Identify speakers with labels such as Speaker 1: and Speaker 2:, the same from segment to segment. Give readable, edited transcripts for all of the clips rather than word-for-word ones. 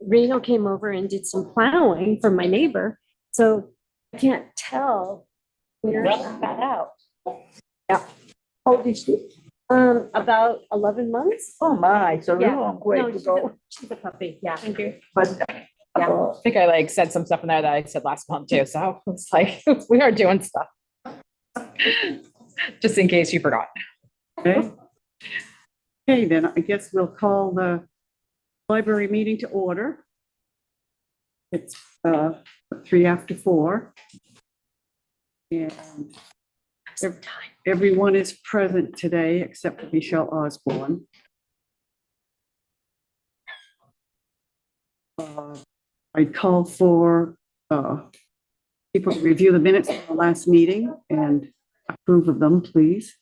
Speaker 1: Reno came over and did some plowing for my neighbor, so I can't tell where it got out.
Speaker 2: Yeah. How old is she?
Speaker 1: About 11 months.
Speaker 2: Oh my, so
Speaker 1: Yeah.
Speaker 2: long way
Speaker 1: No,
Speaker 2: to go.
Speaker 1: she's a puppy. Yeah. Thank you.
Speaker 2: But
Speaker 1: Yeah.
Speaker 3: I think I like said some stuff in there that I said last month too. So it's like, we are doing stuff. Just in case you forgot.
Speaker 4: Okay. Okay, then I guess we'll call the library meeting to order. It's 3:04. And everyone is present today except for Michelle Osborne. I call for people to review the minutes of the last meeting and approve of them, please.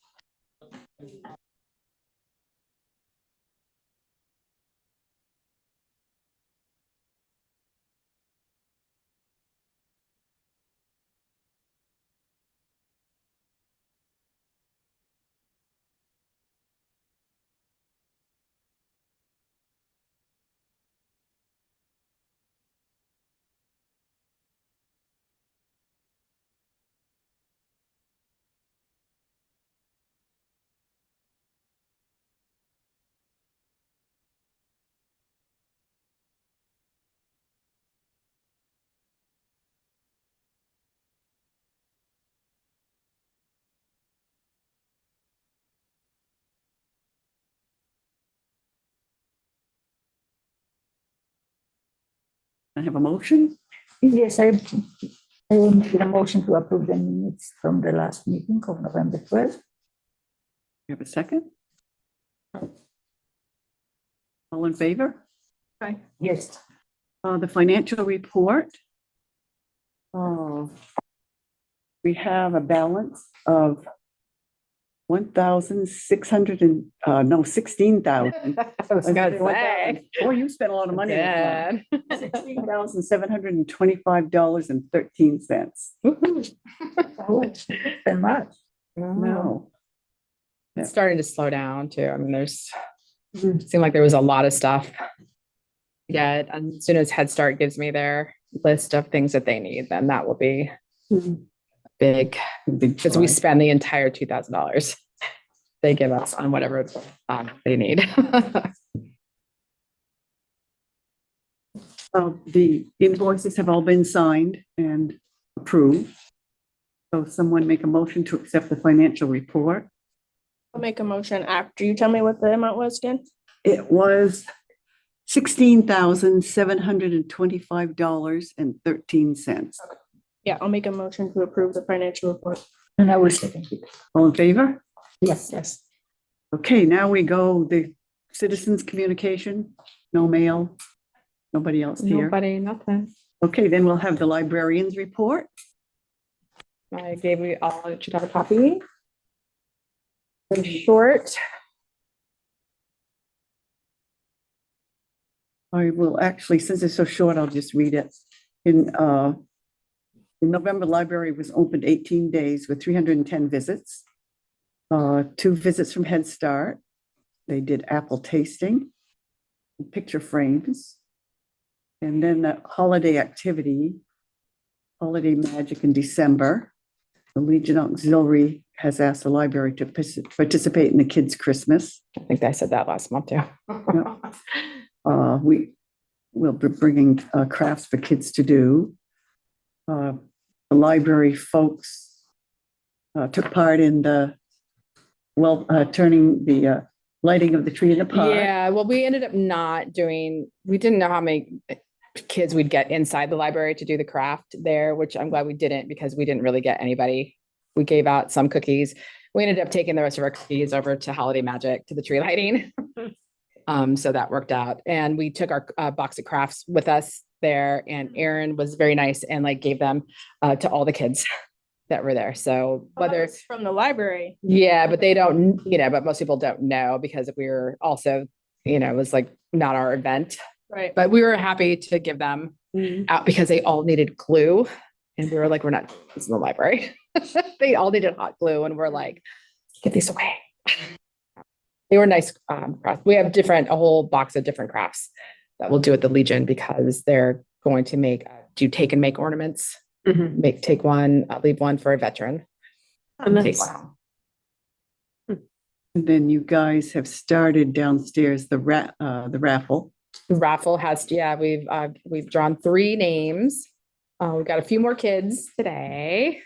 Speaker 4: I have a motion.
Speaker 2: yes, I make a motion to approve the minutes from the last meeting of November 12th.
Speaker 4: You have a second? All in favor?
Speaker 2: Okay. Yes.
Speaker 4: The financial report. We have a balance of 1,600 and, no, 16,000.
Speaker 3: I was gonna say.
Speaker 4: Boy, you spent a lot of money.
Speaker 3: Dad.
Speaker 4: $16,725.13.
Speaker 2: Oh, and much.
Speaker 4: No.
Speaker 3: It's starting to slow down too. I mean, it seemed like there was a lot of stuff. Yeah, and as soon as Head Start gives me their list of things that they need, then that will be big, because we spend the entire $2,000 they give us on whatever they need.
Speaker 4: The invoices have all been signed and approved. So someone make a motion to accept the financial report.
Speaker 5: I'll make a motion after you tell me what the amount was again.
Speaker 4: It was $16,725.13.
Speaker 5: Yeah, I'll make a motion to approve the financial report.
Speaker 2: And I will second it.
Speaker 4: All in favor?
Speaker 2: Yes, yes.
Speaker 4: Okay, now we go the citizens communication, no mail, nobody else here.
Speaker 3: Nobody, nothing.
Speaker 4: Okay, then we'll have the librarian's report.
Speaker 3: I gave you all, you should have a copy. Very short.
Speaker 4: I will actually, since it's so short, I'll just read it. In November, the library was opened 18 days with 310 visits. 2 visits from Head Start. They did apple tasting, picture frames, and then the holiday activity, holiday magic in December. The Legion Auxiliary has asked the library to participate in the kids' Christmas.
Speaker 3: I think I said that last month too.
Speaker 4: We will be bringing crafts for kids to do. The library folks took part in the turning the lighting of the tree in the park.
Speaker 3: Yeah, well, we ended up not doing, we didn't know how many kids we'd get inside the library to do the craft there, which I'm glad we didn't, because we didn't really get anybody. We gave out some cookies. We ended up taking the rest of our cookies over to Holiday Magic, to the tree lighting. So that worked out. And we took our box of crafts with us there, and Erin was very nice and like gave them to all the kids that were there. So whether
Speaker 5: it's from the library.
Speaker 3: Yeah, but they don't, but most people don't know, because we were also, it was like not our event.
Speaker 5: Right.
Speaker 3: But we were happy to give them out because they all needed glue. And we were like, we're not doing this in the library. They all needed hot glue. And we're like, get these away. They were nice crafts. We have a whole box of different crafts that we'll do at the Legion because they're going to do take and make ornaments. Take one, leave one for a veteran. Take one home.
Speaker 4: And then you guys have started downstairs the raffle.
Speaker 3: The raffle has, we've drawn 3 names. We've got a few more kids today.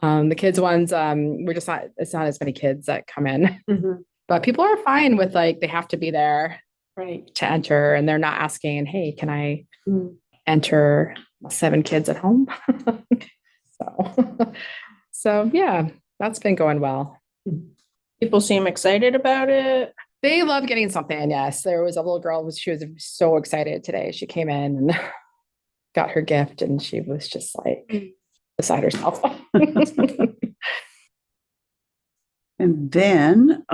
Speaker 3: The kids ones, it's not as many kids that come in, but people are fine with like, they have to be there to enter, and they're not asking, hey, can I enter 7 kids at home? So yeah, that's been going well.
Speaker 5: People seem excited about it.
Speaker 3: They love getting something. Yes. There was a little girl, she was so excited today. She came in and got her gift and she was just like beside herself.
Speaker 4: And then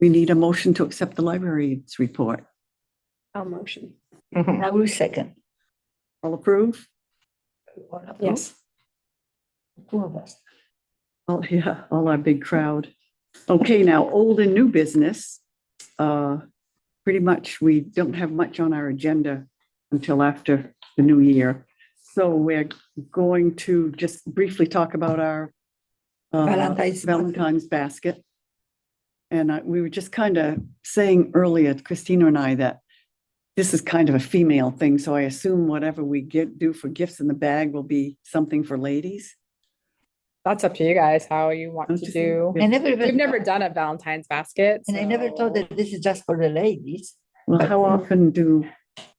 Speaker 4: we need a motion to accept the library's report.
Speaker 1: I'll motion.
Speaker 2: I will second.
Speaker 4: All approve?
Speaker 1: Yes.
Speaker 2: 2 of us.
Speaker 4: Oh, yeah, all our big crowd. Okay, now old and new business. Pretty much, we don't have much on our agenda until after the new year. So we're going to just briefly talk about our Valentine's basket. And we were just kind of saying earlier, Christina and I, that this is kind of a female thing. So I assume whatever we do for gifts in the bag will be something for ladies.
Speaker 3: That's up to you guys, how you want
Speaker 4: Don't
Speaker 3: to
Speaker 4: you
Speaker 3: do.
Speaker 4: think?
Speaker 3: We've never done a Valentine's basket.
Speaker 2: And I never thought that this is just for the ladies.
Speaker 4: Well, how often do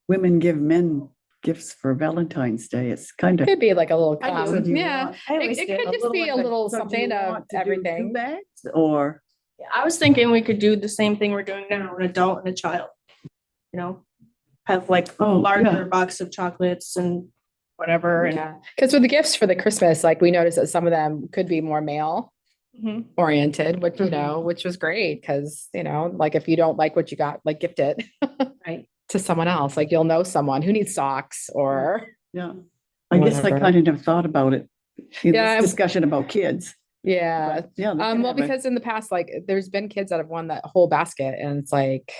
Speaker 4: women give men gifts for Valentine's Day? It's kind of.
Speaker 3: Could be like a little,
Speaker 1: I do.
Speaker 3: yeah. It could just be a little something of everything.
Speaker 4: Bags or?
Speaker 5: I was thinking we could do the same thing we're doing now, an adult and a child. You know, have like a larger box of chocolates and whatever.
Speaker 3: Yeah, because with the gifts for the Christmas, like we noticed that some of them could be more male oriented, which, which was great. Cause like if you don't like what you got, like gift it to someone else, like you'll know someone who needs socks or.
Speaker 4: Yeah. I guess I kind of never thought about it in
Speaker 3: Yeah.
Speaker 4: this discussion about kids.
Speaker 3: Yeah.
Speaker 4: But, yeah.
Speaker 3: Well, because in the past, like there's been kids that have won that whole basket and it's like,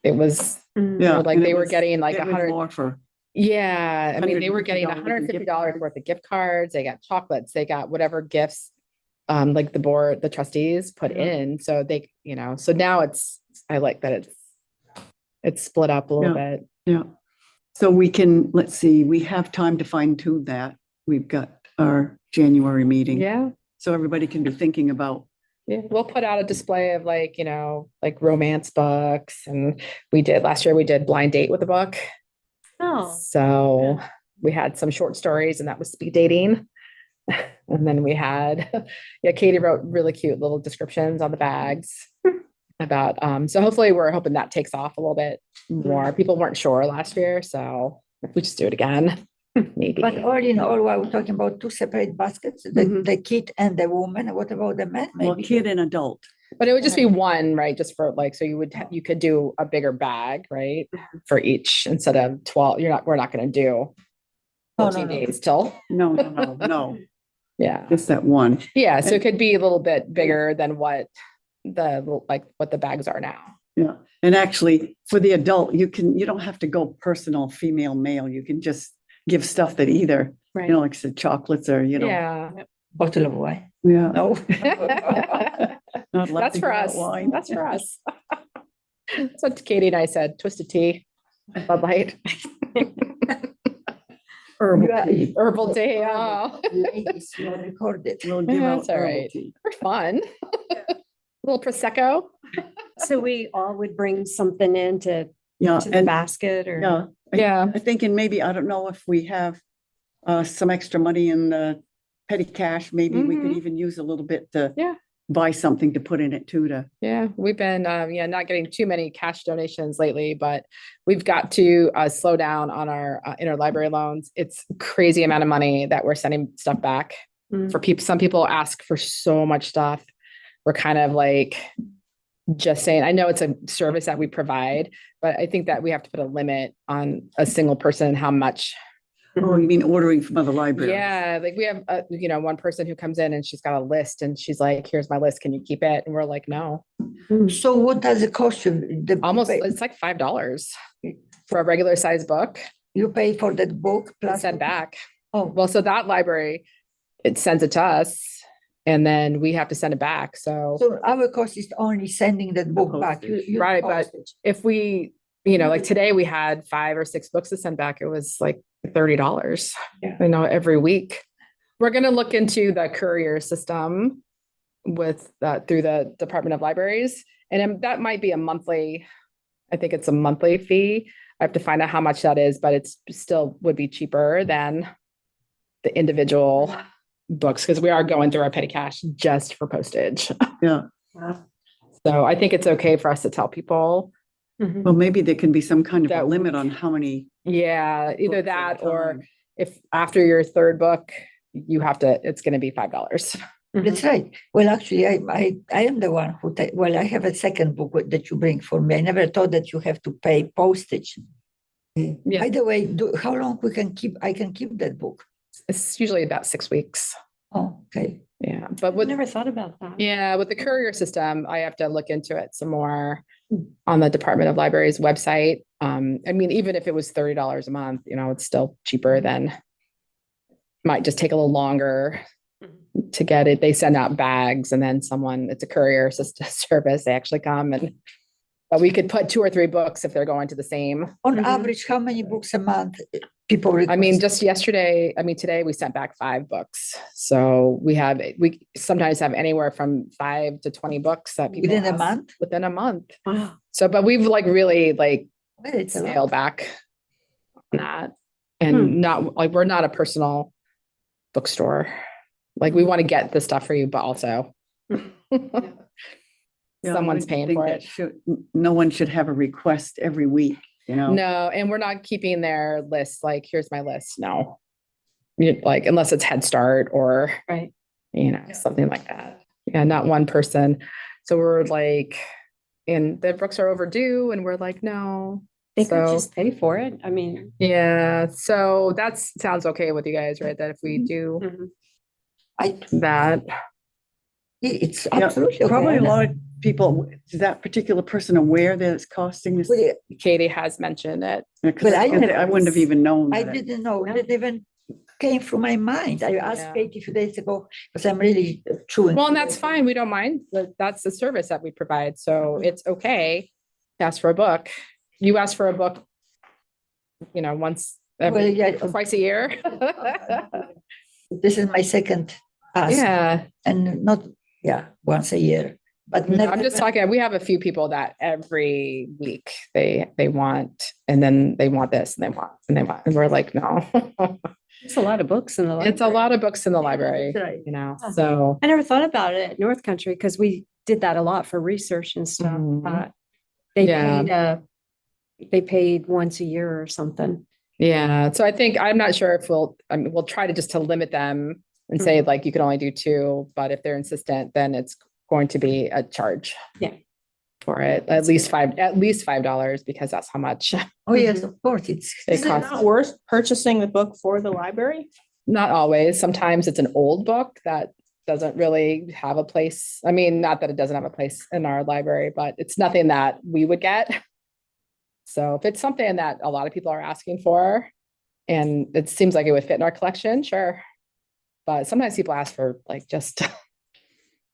Speaker 3: it was like
Speaker 4: and
Speaker 3: they
Speaker 4: it
Speaker 3: were
Speaker 4: was-
Speaker 3: getting like
Speaker 4: it was
Speaker 3: 100.
Speaker 4: more for.
Speaker 3: Yeah. I mean, they were getting
Speaker 4: $150
Speaker 3: $150 worth of gift cards. They got chocolates, they got whatever gifts, like the trustees put in. So they, so now I like that it's split up a little bit.
Speaker 4: Yeah. So we can, let's see, we have time to fine tune that. We've got our January meeting.
Speaker 3: Yeah.
Speaker 4: So everybody can be thinking about.
Speaker 3: Yeah. We'll put out a display of like, like romance books. And last year we did blind date with a book.
Speaker 1: Oh.
Speaker 3: So we had some short stories and that was speed dating. And then we had, Katie wrote really cute little descriptions on the bags about, so hopefully we're hoping that takes off a little bit more. People weren't sure last year. So if we just do it again, maybe.
Speaker 2: But all in all, while we're talking about 2 separate baskets, the kid and the woman, what about the man?
Speaker 4: Well,
Speaker 2: Maybe.
Speaker 4: kid and adult.
Speaker 3: But it would just be one, right? Just for like, so you could do a bigger bag, right? For each instead of 12. We're not going to do 14 days till.
Speaker 4: No.
Speaker 3: Yeah.
Speaker 4: Just that one.
Speaker 3: Yeah. So it could be a little bit bigger than what the bags are now.
Speaker 4: Yeah. And actually for the adult, you don't have to go personal, female, male. You can just give stuff that either, like I said, chocolates or,
Speaker 3: Yeah.
Speaker 2: Bottle of wine.
Speaker 4: Yeah.
Speaker 2: No.
Speaker 4: Not allowed
Speaker 3: That's
Speaker 4: to
Speaker 3: for
Speaker 4: give out
Speaker 3: us.
Speaker 4: wine.
Speaker 3: That's for us. That's what Katie and I said. Twisted tea, Bud Light, herbal tea. Oh,
Speaker 2: Ladies, you are recorded.
Speaker 4: We'll give out
Speaker 3: that's all
Speaker 4: herbal
Speaker 3: right.
Speaker 4: tea.
Speaker 3: For fun. A little prosecco.
Speaker 1: So we all would bring something in to
Speaker 4: Yeah.
Speaker 1: the
Speaker 4: And
Speaker 1: basket or.
Speaker 4: yeah.
Speaker 3: Yeah.
Speaker 4: I think, and maybe, I don't know if we have some extra money in the petty cash, maybe we could even use a little bit to buy something to put in it too,
Speaker 3: Yeah, we've been not getting too many cash donations lately, but we've got to slow down on our interlibrary loans. It's crazy amount of money that we're sending stuff back for people. Some people ask for so much stuff. We're kind of like just saying, I know it's a service that we provide, but I think that we have to put a limit on a single person, how much.
Speaker 4: Oh, you mean ordering from other libraries?
Speaker 3: Yeah, like we have, one person who comes in and she's got a list and she's like, here's my list, can you keep it? And we're like, no.
Speaker 2: So what does it cost you?
Speaker 3: Almost, it's like $5. for a regular size book,
Speaker 2: You pay for that book
Speaker 3: plus
Speaker 2: plus.
Speaker 3: send back.
Speaker 2: Oh,
Speaker 3: Well, so that library, it sends it to us and then we have to send it back. So
Speaker 2: so our cost is only sending that book back.
Speaker 3: Right, but if we, like today we had 5 or 6 books to send back, it was like $30,
Speaker 2: Yeah.
Speaker 3: every week. We're going to look into the courier system with through the Department of Libraries. And that might be a monthly, I think it's a monthly fee. I have to find out how much that is, but it's still would be cheaper than the individual books because we are going through our petty cash just for postage.
Speaker 4: Yeah.
Speaker 3: So I think it's okay for us to tell people,
Speaker 4: Well, maybe there can be some kind of a
Speaker 3: That
Speaker 4: limit on how many.
Speaker 3: yeah, either
Speaker 4: books at
Speaker 3: that
Speaker 4: a
Speaker 3: or
Speaker 4: time.
Speaker 3: if after your 3rd book, it's going to be $5.
Speaker 2: That's right. Well, actually, I am the one who, well, I have a second book that you bring for me. I never thought that you have to pay postage.
Speaker 3: Yeah.
Speaker 2: By the way, how long I can keep that book?
Speaker 3: It's usually about 6 weeks.
Speaker 2: Oh, okay.
Speaker 3: Yeah. But
Speaker 1: I
Speaker 3: with
Speaker 1: never thought about that.
Speaker 3: with the courier system, I have to look into it some more on the Department of Libraries website. I mean, even if it was $30 a month, it's still cheaper than might just take a little longer to get it. They send out bags and then it's a courier service. They actually come but we could put 2 or 3 books if they're going to the same.
Speaker 2: On average, how many books a month people request?
Speaker 3: I mean, just today we sent back 5 books. So we sometimes have anywhere from 5 to 20 books that people
Speaker 2: Within a
Speaker 3: ask
Speaker 2: month?
Speaker 3: within a month.
Speaker 1: Wow.
Speaker 3: So, but we've really
Speaker 2: Well, it's a lot.
Speaker 3: scaled back on that and not we're not a personal bookstore. Like we want to get the stuff for you, but also
Speaker 4: Yeah, I
Speaker 3: someone's
Speaker 4: wouldn't
Speaker 3: paying
Speaker 4: think
Speaker 3: for
Speaker 4: that
Speaker 3: it.
Speaker 4: No one should have a request every week,
Speaker 3: No, and we're not keeping their list. Like, here's my list. No, unless it's Head Start or
Speaker 1: Right.
Speaker 3: something like that. Yeah, not one person. So we're like, and the books are overdue, and we're like, no.
Speaker 1: They could
Speaker 3: So-
Speaker 1: just pay for it. I mean.
Speaker 3: Yeah, so that sounds okay with you guys, right? That if we do
Speaker 1: Mhm.
Speaker 3: that,
Speaker 2: It's
Speaker 4: Yeah,
Speaker 2: absolutely okay.
Speaker 4: probably a lot of people, is that particular person aware that it's costing this?
Speaker 2: Well,
Speaker 3: Katie has mentioned it.
Speaker 4: Because
Speaker 2: But
Speaker 4: I wouldn't have even known
Speaker 2: I
Speaker 4: that.
Speaker 2: didn't know, that even came through my mind. I asked
Speaker 3: Yeah.
Speaker 2: Katie a few days ago, because I'm really chewing.
Speaker 3: Well, and that's fine. We don't mind. That's the service that we provide. So it's okay to ask for a book. You ask for a book, once,
Speaker 2: Well, yeah,
Speaker 3: twice a year.
Speaker 2: this is my second ask,
Speaker 3: Yeah.
Speaker 2: and not, once a year, but
Speaker 3: No,
Speaker 2: never.
Speaker 3: I'm just talking, we have a few people that every week they want, and then they want this and they want, and we're like, no.
Speaker 1: It's a lot of books in the library.
Speaker 3: It's a lot of books in the library,
Speaker 2: That's right.
Speaker 3: so.
Speaker 1: I never thought about it at North Country because we did that a lot for research and stuff.
Speaker 3: Mhm.
Speaker 1: They paid once a year or something.
Speaker 3: Yeah, so I think, I'm not sure if we'll try to just to limit them and say like, you can only do 2, but if they're insistent, then it's going to be a charge.
Speaker 1: Yeah.
Speaker 3: For it, at least $5, because that's how much
Speaker 2: Oh, yes, of course, it's.
Speaker 3: it
Speaker 5: Is it
Speaker 3: costs.
Speaker 5: not worth purchasing the book for the library?
Speaker 3: Not always. Sometimes it's an old book that doesn't really have a place. I mean, not that it doesn't have a place in our library, but it's nothing that we would get. So if it's something that a lot of people are asking for and it seems like it would fit in our collection, sure. But sometimes people ask for like just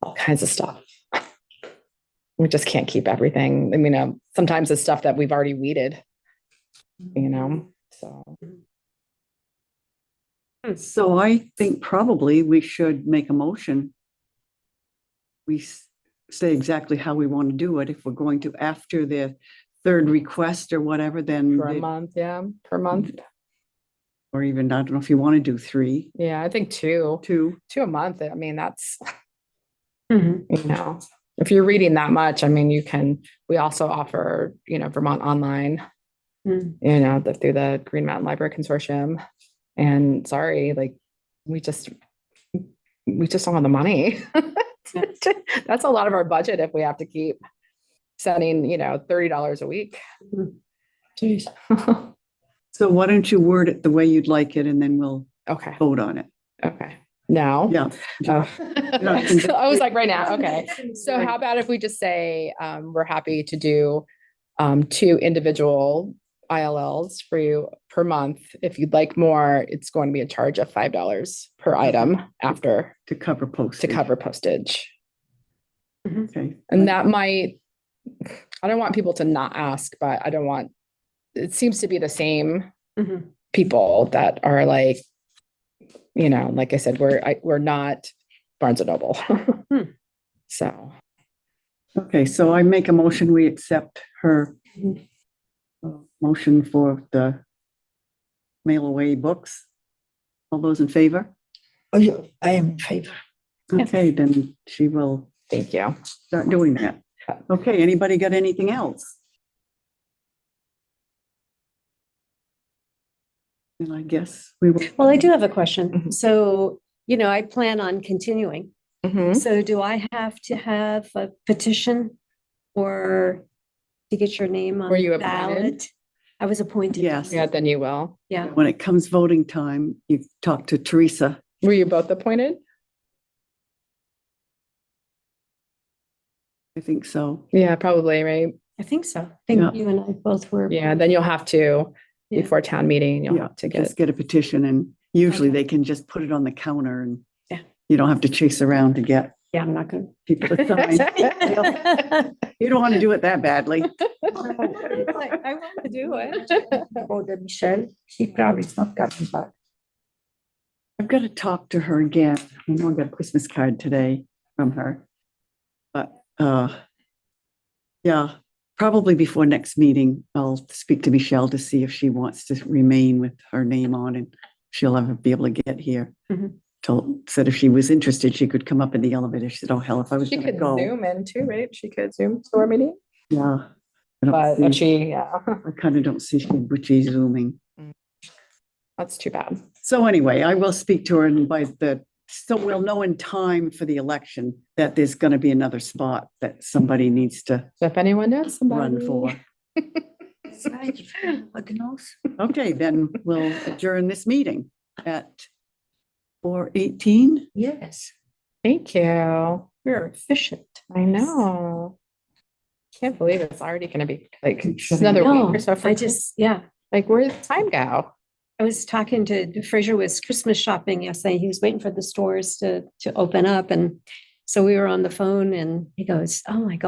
Speaker 3: all kinds of stuff. We just can't keep everything. I mean, sometimes it's stuff that we've already weeded, so.
Speaker 4: So I think probably we should make a motion. We say exactly how we want to do it. If we're going to after the 3rd request or whatever, then,
Speaker 3: Per month, yeah, per month.
Speaker 4: or even, I don't know if you want to do 3,
Speaker 3: Yeah, I think 2
Speaker 4: 2.
Speaker 3: a month. I mean, that's,
Speaker 1: Mhm.
Speaker 3: if you're reading that much, I mean, we also offer, Vermont Online,
Speaker 1: Mm.
Speaker 3: through the Green Mountain Library Consortium. And sorry, like, we just don't have the money. That's a lot of our budget if we have to keep sending, $30 a week.
Speaker 1: Jeez.
Speaker 4: So why don't you word it the way you'd like it and then we'll
Speaker 3: Okay,
Speaker 4: vote on it.
Speaker 3: okay. Now?
Speaker 4: Yeah.
Speaker 3: Oh.
Speaker 4: No,
Speaker 3: I was like, right now, okay. So how about if we just say, we're happy to do 2 individual ILLs for you per month. If you'd like more, it's going to be a charge of $5 per item after
Speaker 4: To cover
Speaker 3: to
Speaker 4: postage.
Speaker 3: cover postage.
Speaker 4: Okay.
Speaker 3: And that might, I don't want people to not ask, but I don't want, it seems to be the same
Speaker 1: Mhm.
Speaker 3: people that are like, you know, like I said, we're not Barnes and Noble. So,
Speaker 4: Okay, so I make a motion, we accept her motion for the mail away books. All those in favor?
Speaker 2: Oh, I am in favor.
Speaker 4: Okay, then she will
Speaker 3: thank you.
Speaker 4: start doing that. Okay, anybody got anything else? And I guess we will.
Speaker 1: Well, I do have a question.
Speaker 3: Mhm.
Speaker 1: So, I plan on continuing.
Speaker 3: Mhm.
Speaker 1: So do I have to have a petition or to get your name on
Speaker 3: Were you
Speaker 1: the
Speaker 3: appointed?
Speaker 1: ballot? I was appointed.
Speaker 4: Yes.
Speaker 3: Yeah, then you will.
Speaker 1: Yeah.
Speaker 4: When it comes voting time, you talk to Teresa.
Speaker 3: Were you both appointed?
Speaker 4: I think so.
Speaker 3: Yeah, probably, right?
Speaker 1: I think so. I
Speaker 4: Yeah.
Speaker 1: think you and I both were.
Speaker 3: Yeah, then you'll have to,
Speaker 1: Yeah.
Speaker 3: before town meeting, you'll
Speaker 4: Yeah,
Speaker 3: have to get,
Speaker 4: just get a petition and usually
Speaker 1: Okay.
Speaker 4: they can just put it on the counter and
Speaker 1: Yeah.
Speaker 4: you don't have to chase around to get
Speaker 1: Yeah, I'm not gonna.
Speaker 4: people to sign. You don't want to do it that badly.
Speaker 1: I want to do it.
Speaker 2: Oh, the Michelle, she probably is not coming back.
Speaker 4: I've got to talk to her again. I know I got a Christmas card today from her. But yeah, probably before next meeting, I'll speak to Michelle to see if she wants to remain with her name on and she'll ever be able to get here.
Speaker 1: Mhm.
Speaker 4: Said if she was interested, she could come up in the elevator. She said, oh, hell, if I was
Speaker 3: she
Speaker 4: gonna
Speaker 3: could
Speaker 4: go.
Speaker 3: zoom in too, right? She could zoom to our meeting,
Speaker 4: Yeah. I don't
Speaker 3: but
Speaker 4: see-
Speaker 3: yeah,
Speaker 4: I kind of don't see Butchie zooming.
Speaker 3: that's too bad.
Speaker 4: So anyway, I will speak to her and so we'll know in time for the election that there's going to be another spot that somebody needs to
Speaker 3: So if anyone knows
Speaker 4: run
Speaker 3: somebody.
Speaker 4: for.
Speaker 2: Right, if anybody knows.
Speaker 4: Okay, then we'll adjourn this meeting at 4:18.
Speaker 2: Yes.
Speaker 3: Thank you.
Speaker 1: You're efficient.
Speaker 3: I know. Can't believe it's already gonna be like it's another
Speaker 1: No,
Speaker 3: week or so.
Speaker 1: I just, yeah.
Speaker 3: Like, where did time go?
Speaker 1: I was talking to Fraser was Christmas shopping yesterday. He was waiting for the stores to open up. And so we were on the phone and he goes, oh my God.